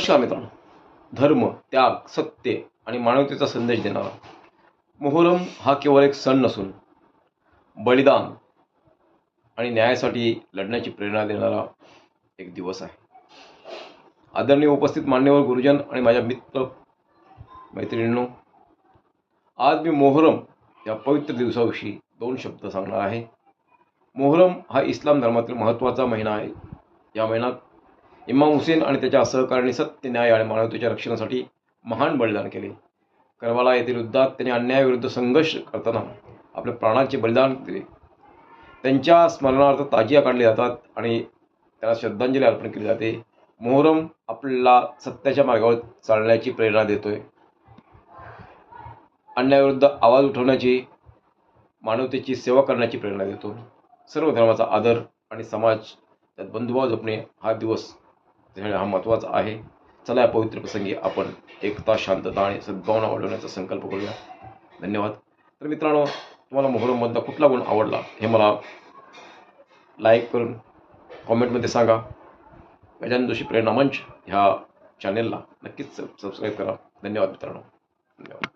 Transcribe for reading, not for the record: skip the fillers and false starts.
नमस्कार मित्रांनो. धर्म, त्याग, सत्य आणि मानवतेचा संदेश देणारा मोहरम हा केवळ एक सण नसून बलिदान आणि न्यायासाठी लढण्याची प्रेरणा देणारा एक दिवस आहे. आदरणीय उपस्थित मान्यवर गुरुजन आणि माझ्या मित्र मैत्रिणींनो, आज मी मोहरम या पवित्र दिवसाविषयी 2 शब्द सांगणार आहे. मोहरम हा इस्लाम धर्मातील महत्त्वाचा महिना आहे. या महिन्यात इमाम हुसेन आणि त्याच्या सहकाऱ्यांनी सत्य, न्याय आणि मानवतेच्या रक्षणासाठी महान बलिदान केले. करबला येथील युद्धात त्यांनी अन्यायाविरुद्ध संघर्ष करताना आपल्या प्राणांचे बलिदान दिले. त्यांच्या स्मरणार्थ ताजिया काढले जातात आणि त्याला श्रद्धांजली अर्पण केली जाते. मोहरम आपल्याला सत्याच्या मार्गावर चालण्याची प्रेरणा देतोय, अन्यायाविरुद्ध आवाज उठवण्याची, मानवतेची सेवा करण्याची प्रेरणा देतो. सर्व धर्माचा आदर आणि समाज त्यात बंधुभाव जपणे हा दिवस हा महत्त्वाचा आहे. चला, या पवित्र प्रसंगी आपण एकता, शांतता आणि सद्भावना वाढवण्याचा संकल्प करूया. धन्यवाद. तर मित्रांनो, तुम्हाला मोहरममधला कुठला गुण आवडला हे मला लाईक करून कॉमेंटमध्ये सांगा. गजानन जोशी प्रेरणा मंच ह्या चॅनेलला नक्कीच सबस्क्राईब करा. धन्यवाद मित्रांनो. धन्यवाद.